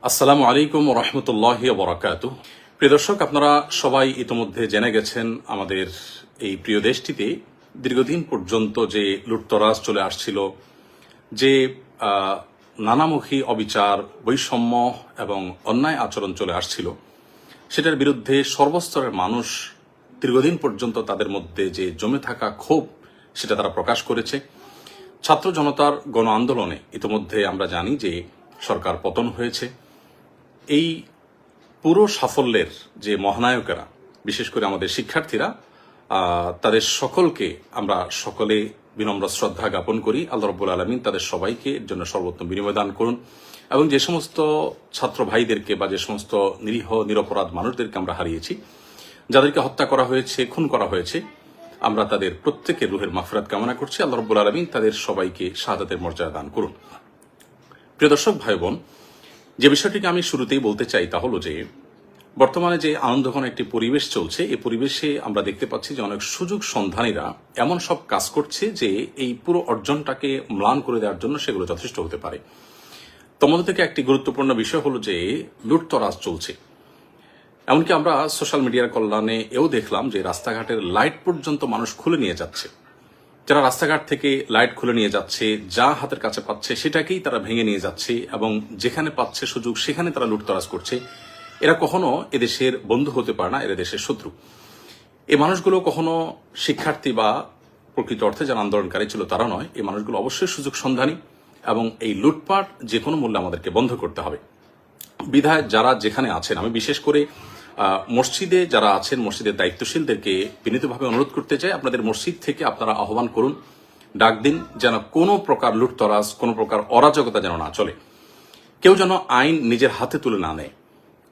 আসসালামু আলাইকুম রহমতুল্লাহি বরাকাতু। প্রিয় দর্শক, আপনারা সবাই ইতিমধ্যে জেনে গেছেন আমাদের এই প্রিয় দেশটিতে দীর্ঘদিন পর্যন্ত যে লুটতরাজ চলে আসছিল, যে নানামুখী অবিচার, বৈষম্য এবং অন্যায় আচরণ চলে আসছিল, সেটার বিরুদ্ধে সর্বস্তরের মানুষ দীর্ঘদিন পর্যন্ত তাদের মধ্যে যে জমে থাকা ক্ষোভ সেটা তারা প্রকাশ করেছে। ছাত্র জনতার গণ আন্দোলনে ইতিমধ্যে আমরা জানি যে সরকার পতন হয়েছে। এই পুরো সাফল্যের যে মহানায়কেরা, বিশেষ করে আমাদের শিক্ষার্থীরা, তাদের সকলকে আমরা সকলে বিনম্র শ্রদ্ধা জ্ঞাপন করি। আল্লাহ রাব্বুল আলামিন তাদের সবাইকে এর জন্য সর্বোত্তম বিনিময় দান করুন এবং যে সমস্ত ছাত্র ভাইদেরকে বা যে সমস্ত নিরীহ নিরপরাধ মানুষদেরকে আমরা হারিয়েছি, যাদেরকে হত্যা করা হয়েছে, খুন করা হয়েছে, আমরা তাদের প্রত্যেকের রুহের মাগফিরাত কামনা করছি। আল্লাহ রাব্বুল আলামিন তাদের সবাইকে শাহাদাতের মর্যাদা দান করুন। প্রিয় দর্শক ভাই বোন, যে বিষয়টিকে আমি শুরুতেই বলতে চাই তা হলো যে বর্তমানে যে আনন্দঘন একটি পরিবেশ চলছে, এই পরিবেশে আমরা দেখতে পাচ্ছি যে অনেক সুযোগ সন্ধানীরা এমন সব কাজ করছে যে এই পুরো অর্জনটাকে ম্লান করে দেওয়ার জন্য সেগুলো যথেষ্ট হতে পারে। তোমাদের থেকে একটি গুরুত্বপূর্ণ বিষয় হলো যে লুটতরাজ চলছে। এমনকি আমরা সোশ্যাল মিডিয়ার কল্যাণে এও দেখলাম যে রাস্তাঘাটের লাইট পর্যন্ত মানুষ খুলে নিয়ে যাচ্ছে। যারা রাস্তাঘাট থেকে লাইট খুলে নিয়ে যাচ্ছে, যা হাতের কাছে পাচ্ছে সেটাকেই তারা ভেঙে নিয়ে যাচ্ছে এবং যেখানে পাচ্ছে সুযোগ সেখানে তারা লুটতরাজ করছে। এরা কখনো এদেশের বন্ধু হতে পারে না, এরা দেশের শত্রু। এই মানুষগুলো কখনো শিক্ষার্থী বা প্রকৃত অর্থে যারা আন্দোলনকারী ছিল তারা নয়। এই মানুষগুলো অবশ্যই সুযোগ সন্ধানী এবং এই লুটপাট যে কোনো মূল্যে আমাদেরকে বন্ধ করতে হবে। বিধায় যারা যেখানে আছেন, আমি বিশেষ করে মসজিদে যারা আছেন, মসজিদের দায়িত্বশীলদেরকে বিনীতভাবে অনুরোধ করতে চাই, আপনাদের মসজিদ থেকে আপনারা আহ্বান করুন, ডাক দিন, যেন কোনো প্রকার লুটতরাজ, কোনো প্রকার অরাজকতা যেন না চলে। কেউ যেন আইন নিজের হাতে তুলে না নেয়।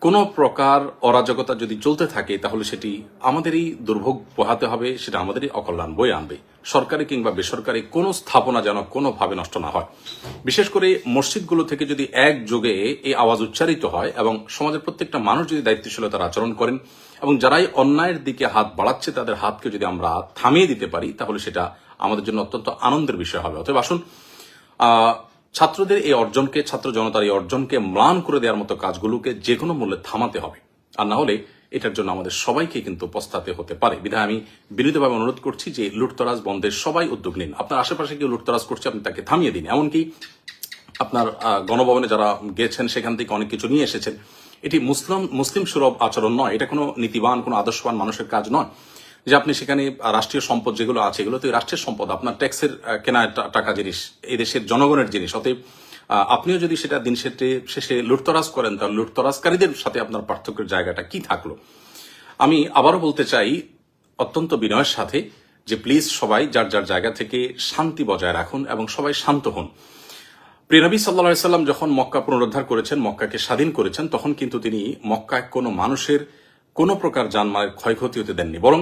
কোনো প্রকার অরাজকতা যদি চলতে থাকে তাহলে সেটি আমাদেরই দুর্ভোগ পোহাতে হবে, সেটা আমাদেরই অকল্যাণ বয়ে আনবে। সরকারি কিংবা বেসরকারি কোনো স্থাপনা যেন কোনোভাবে নষ্ট না হয়। বিশেষ করে মসজিদগুলো থেকে যদি একযোগে এই আওয়াজ উচ্চারিত হয় এবং সমাজের প্রত্যেকটা মানুষ যদি দায়িত্বশীলতার আচরণ করেন এবং যারাই অন্যায়ের দিকে হাত বাড়াচ্ছে তাদের হাতকে যদি আমরা থামিয়ে দিতে পারি তাহলে সেটা আমাদের জন্য অত্যন্ত আনন্দের বিষয় হবে। অতএব আসুন, ছাত্রদের এই অর্জনকে, ছাত্র জনতার এই অর্জনকে ম্লান করে দেওয়ার মতো কাজগুলোকে যে কোনো মূল্যে থামাতে হবে। আর না হলে এটার জন্য আমাদের সবাইকে কিন্তু পস্তাতে হতে পারে। বিধায় আমি বিনীতভাবে অনুরোধ করছি যে লুটতরাজ বন্ধের সবাই উদ্যোগ নিন। আপনার আশেপাশে কেউ লুটতরাজ করছে, আপনি তাকে থামিয়ে দিন। এমনকি আপনার গণভবনে যারা গেছেন সেখান থেকে অনেক কিছু নিয়ে এসেছেন। এটি মুসলিম সুলভ আচরণ নয়, এটা কোনো নীতিবান, কোনো আদর্শবান মানুষের কাজ নয় যে আপনি সেখানে রাষ্ট্রীয় সম্পদ যেগুলো আছে এগুলো তো রাষ্ট্রের সম্পদ, আপনার ট্যাক্সের কেনা টাকা জিনিস, এই দেশের জনগণের জিনিস। অতএব আপনিও যদি সেটা দিন শেষে লুটতরাজ করেন তাহলে লুটতরাজকারীদের সাথে আপনার পার্থক্যের জায়গাটা কি থাকলো? আমি আবারও বলতে চাই অত্যন্ত বিনয়ের সাথে যে প্লিজ সবাই যার যার জায়গা থেকে শান্তি বজায় রাখুন এবং সবাই শান্ত হন। প্রিয় নবী সাল্লাল্লাহু আলাইহি সাল্লাম যখন মক্কা পুনরুদ্ধার করেছেন, মক্কাকে স্বাধীন করেছেন, তখন কিন্তু তিনি মক্কায় কোনো মানুষের কোনো প্রকার জানমালের ক্ষয়ক্ষতি হতে দেননি, বরং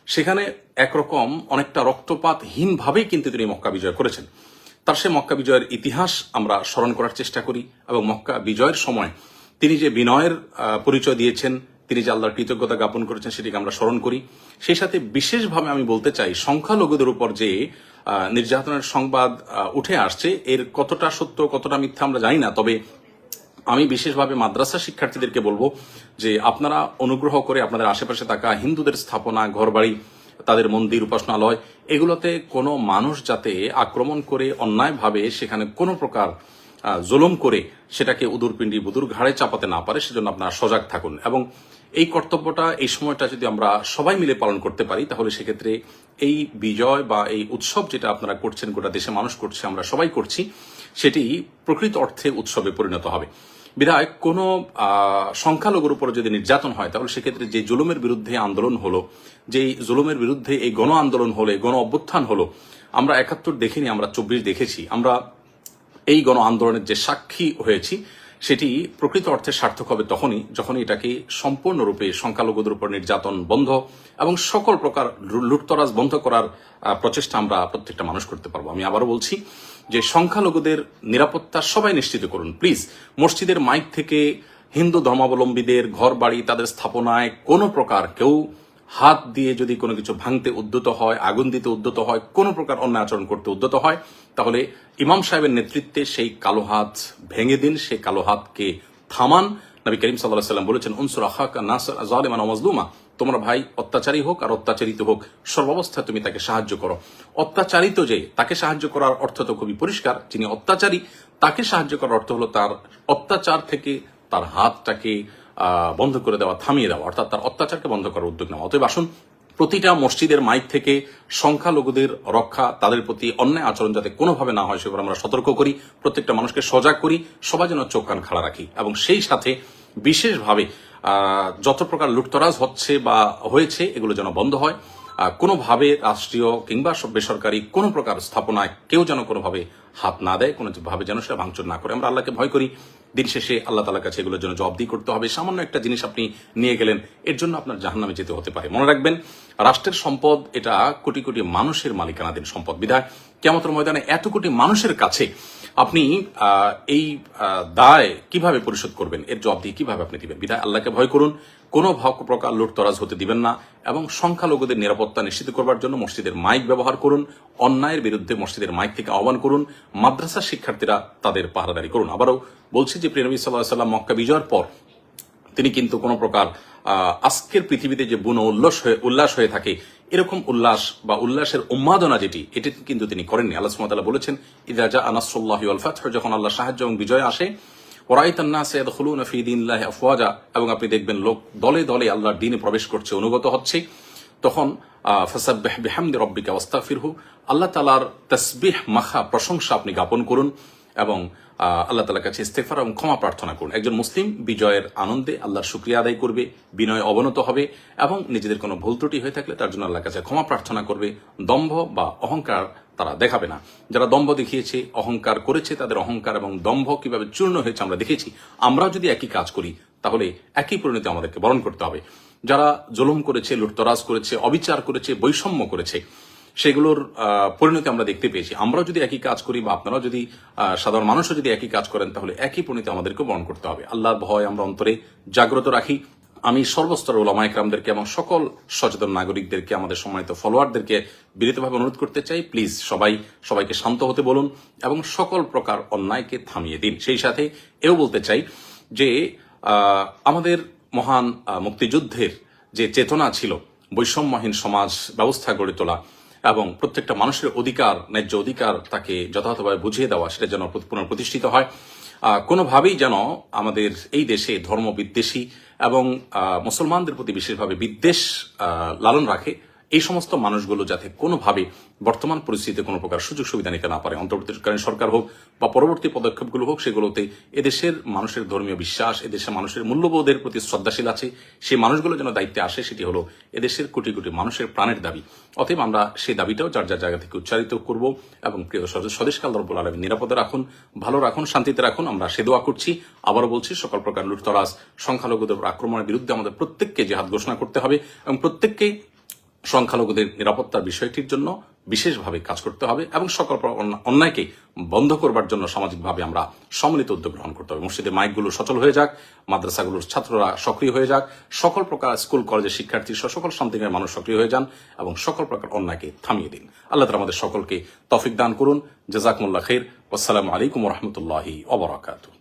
সেখানে একরকম অনেকটা রক্তপাতহীনভাবেই কিন্তু তিনি মক্কা বিজয় করেছেন। তার সে মক্কা বিজয়ের ইতিহাস আমরা স্মরণ করার চেষ্টা করি এবং মক্কা বিজয়ের সময় তিনি যে বিনয়ের পরিচয় দিয়েছেন, তিনি যে আল্লাহর কৃতজ্ঞতা জ্ঞাপন করেছেন সেটিকে আমরা স্মরণ করি। সেই সাথে বিশেষভাবে আমি বলতে চাই, সংখ্যালঘুদের উপর যে নির্যাতনের সংবাদ উঠে আসছে, এর কতটা সত্য কতটা মিথ্যা আমরা জানি না, তবে আমি বিশেষভাবে মাদ্রাসা শিক্ষার্থীদেরকে বলবো যে আপনারা অনুগ্রহ করে আপনাদের আশেপাশে থাকা হিন্দুদের স্থাপনা, ঘরবাড়ি, তাদের মন্দির, উপাসনালয়, এগুলোতে কোনো মানুষ যাতে আক্রমণ করে অন্যায়ভাবে সেখানে কোনো প্রকার জুলুম করে সেটাকে উদুরপিণ্ডি বুদুর ঘাড়ে চাপাতে না পারে, সেজন্য আপনারা সজাগ থাকুন। এবং এই কর্তব্যটা, এই সময়টা যদি আমরা সবাই মিলে পালন করতে পারি তাহলে সেক্ষেত্রে এই বিজয় বা এই উৎসব যেটা আপনারা করছেন, গোটা দেশে মানুষ করছে, আমরা সবাই করছি, সেটি প্রকৃত অর্থে উৎসবে পরিণত হবে। বিধায় কোনো সংখ্যালঘুর উপর যদি নির্যাতন হয় তাহলে সেক্ষেত্রে যে জুলুমের বিরুদ্ধে আন্দোলন হলো, যেই জুলুমের বিরুদ্ধে এই গণ আন্দোলন হলো, গণ অভ্যুত্থান হলো, আমরা ৭১ দেখিনি, আমরা ২৪ দেখেছি। আমরা এই গণ আন্দোলনের যে সাক্ষী হয়েছি সেটি প্রকৃত অর্থে সার্থক হবে তখনই যখন এটাকে সম্পূর্ণরূপে সংখ্যালঘুদের উপর নির্যাতন বন্ধ এবং সকল প্রকার লুটতরাজ বন্ধ করার প্রচেষ্টা আমরা প্রত্যেকটা মানুষ করতে পারবো। আমি আবারও বলছি যে সংখ্যালঘুদের নিরাপত্তা সবাই নিশ্চিত করুন। প্লিজ মসজিদের মাইক থেকে হিন্দু ধর্মাবলম্বীদের ঘর বাড়ি, তাদের স্থাপনায় কোনো প্রকার কেউ হাত দিয়ে যদি কোনো কিছু ভাঙতে উদ্যত হয়, আগুন দিতে উদ্যত হয়, কোনো প্রকার অন্যায় আচরণ করতে উদ্যত হয়, তাহলে ইমাম সাহেবের নেতৃত্বে সেই কালো হাত ভেঙে দিন, সেই কালো হাতকে থামান। নবী করিম সাল্লাল্লাহু আলাইহি ওয়াসাল্লাম বলেছেন, উনসুর আখাকা নাসিরান যালিমান ওয়া মাজলুমা, তোমার ভাই অত্যাচারী হোক আর অত্যাচারিত হোক, সর্বাবস্থায় তুমি তাকে সাহায্য করো। অত্যাচারিত যে তাকে সাহায্য করার অর্থ তো খুবই পরিষ্কার, যিনি অত্যাচারী তাকে সাহায্য করার অর্থ হলো তার অত্যাচার থেকে তার হাতটাকে বন্ধ করে দেওয়া, থামিয়ে দেওয়া, অর্থাৎ তার অত্যাচারকে বন্ধ করার উদ্যোগ নেওয়া। অতএব আসুন প্রতিটা মসজিদের মাইক থেকে সংখ্যালঘুদের রক্ষা, তাদের প্রতি অন্যায় আচরণ যাতে কোনোভাবে না হয় সেগুলো আমরা সতর্ক করি, প্রত্যেকটা মানুষকে সজাগ করি, সবাই যেন চোখ কান খাড়া রাখি এবং সেই সাথে বিশেষভাবে যত প্রকার লুটতরাজ হচ্ছে বা হয়েছে এগুলো যেন বন্ধ হয়। কোনোভাবে রাষ্ট্রীয় কিংবা বেসরকারি কোনো প্রকার স্থাপনায় কেউ যেন কোনোভাবে হাত না দেয়, কোনোভাবে যেন সেটা ভাঙচুর না করে। আমরা আল্লাহকে ভয় করি, দিন শেষে আল্লাহ তাআলার কাছে এগুলোর জন্য জবাবদিহি করতে হবে। সামান্য একটা জিনিস আপনি নিয়ে গেলেন, এর জন্য আপনার জাহান্নামে যেতে হতে পারে। মনে রাখবেন, রাষ্ট্রের সম্পদ এটা কোটি কোটি মানুষের মালিকানাধীন সম্পদ। বিধায় কিয়ামতের ময়দানে এত কোটি মানুষের কাছে আপনি এই দায় কিভাবে পরিশোধ করবেন, এর জবাবদিহি কিভাবে আপনি দিবেন? বিধায় আল্লাহকে ভয় করুন, কোনো প্রকার লুটতরাজ হতে দিবেন না এবং সংখ্যালঘুদের নিরাপত্তা নিশ্চিত করবার জন্য মসজিদের মাইক ব্যবহার করুন, অন্যায়ের বিরুদ্ধে মসজিদের মাইক থেকে আহ্বান করুন, মাদ্রাসার শিক্ষার্থীরা তাদের পাহারাদারি করুন। আবারও বলছি যে প্রিয় নবী সাল্লাল্লাহু আলাইহি ওয়াসাল্লাম মক্কা বিজয়ের পর তিনি কিন্তু কোনো প্রকার আজকের পৃথিবীতে যে বুনো উল্লাস হয়ে থাকে এরকম উল্লাস বা উল্লাসের উন্মাদনা যেটি, এটি কিন্তু তিনি করেননি। আল্লাহ সুবহানাহু ওয়া তাআলা বলেছেন, ইযা জাআ নাসরুল্লাহি ওয়াল ফাতহু, যখন আল্লাহ সাহায্য এবং বিজয় আসে, ওয়ারাইতান নাস ইয়াদখুলুনা ফি দীনিল্লাহি আফওয়াজা, এবং আপনি দেখবেন লোক দলে দলে আল্লাহর দ্বীনে প্রবেশ করছে, অনুগত হচ্ছে, তখন ফাসাব্বিহ বিহামদি রাব্বিকা ওয়াস্তাগফিরহু, আল্লাহ তাআলার তাসবিহ মাখা প্রশংসা আপনি জ্ঞাপন করুন এবং আল্লাহ তাআলার কাছে ইস্তেগফার এবং ক্ষমা প্রার্থনা করুন। একজন মুসলিম বিজয়ের আনন্দে আল্লাহর শুকরিয়া আদায় করবে, বিনয় অবনত হবে এবং নিজেদের কোনো ভুল ত্রুটি হয়ে থাকলে তার জন্য আল্লাহর কাছে ক্ষমা প্রার্থনা করবে। দম্ভ বা অহংকার তারা দেখাবে না। যারা দম্ভ দেখিয়েছে, অহংকার করেছে, তাদের অহংকার এবং দম্ভ কিভাবে চূর্ণ হয়েছে আমরা দেখেছি। আমরাও যদি একই কাজ করি তাহলে একই পরিণতি আমাদেরকে বরণ করতে হবে। যারা জুলুম করেছে, লুটতরাজ করেছে, অবিচার করেছে, বৈষম্য করেছে, সেগুলোর পরিণতি আমরা দেখতে পেয়েছি। আমরাও যদি একই কাজ করি বা আপনারাও যদি সাধারণ মানুষও যদি একই কাজ করেন তাহলে একই পরিণতি আমাদেরকে বরণ করতে হবে। আল্লাহর ভয় আমরা অন্তরে জাগ্রত রাখি। আমি সর্বস্তরের উলামা ইকরামদেরকে এবং সকল সচেতন নাগরিকদেরকে, আমাদের সম্মানিত ফলোয়ারদেরকে বিনীতভাবে অনুরোধ করতে চাই, প্লিজ সবাইকে শান্ত হতে বলুন এবং সকল প্রকার অন্যায়কে থামিয়ে দিন। সেই সাথে এও বলতে চাই যে আমাদের মহান মুক্তিযুদ্ধের যে চেতনা ছিল, বৈষম্যহীন সমাজ ব্যবস্থা গড়ে তোলা এবং প্রত্যেকটা মানুষের অধিকার, ন্যায্য অধিকার তাকে যথাযথভাবে বুঝিয়ে দেওয়া, সেটা যেন পুনঃপ্রতিষ্ঠিত হয়। কোনোভাবেই যেন আমাদের এই দেশে ধর্ম বিদ্বেষী এবং মুসলমানদের প্রতি বিশেষভাবে বিদ্বেষ লালন রাখে, এই সমস্ত মানুষগুলো যাতে কোনোভাবে বর্তমান পরিস্থিতিতে কোনো প্রকার সুযোগ সুবিধা নিতে না পারে। অন্তর্বর্তীকালীন সরকার হোক বা পরবর্তী পদক্ষেপগুলো হোক, সেগুলোতে এদেশের মানুষের ধর্মীয় বিশ্বাস, এদেশের মানুষের মূল্যবোধের প্রতি শ্রদ্ধাশীল আছে, সেই মানুষগুলো যেন দায়িত্বে আসে, সেটি হলো এদেশের কোটি কোটি মানুষের প্রাণের দাবি। অতএব আমরা সেই দাবিটাও যার যার জায়গা থেকে উচ্চারিত করব এবং প্রিয় স্বদেশকে আল্লাহ রাব্বুল আলামিন নিরাপদে রাখুন, ভালো রাখুন, শান্তিতে রাখুন, আমরা সে দোয়া করছি। আবারও বলছি, সকল প্রকার লুটতরাজ, সংখ্যালঘুদের আক্রমণের বিরুদ্ধে আমাদের প্রত্যেককে জিহাদ ঘোষণা করতে হবে এবং প্রত্যেককে সংখ্যালঘুদের নিরাপত্তার বিষয়টির জন্য বিশেষভাবে কাজ করতে হবে এবং সকল অন্যায়কে বন্ধ করবার জন্য সামাজিকভাবে আমরা সম্মিলিত উদ্যোগ গ্রহণ করতে হবে। মসজিদের মাইকগুলো সচল হয়ে যাক, মাদ্রাসাগুলোর ছাত্ররা সক্রিয় হয়ে যাক, সকল প্রকার স্কুল কলেজের শিক্ষার্থী সকল শান্তিময় মানুষ সক্রিয় হয়ে যান এবং সকল প্রকার অন্যায়কে থামিয়ে দিন। আল্লাহ তাআলা আমাদের সকলকে তৌফিক দান করুন। জাযাকুমুল্লাহ খাইর। আসসালামু আলাইকুম ওয়া রাহমাতুল্লাহি ওয়া বারাকাতুহু।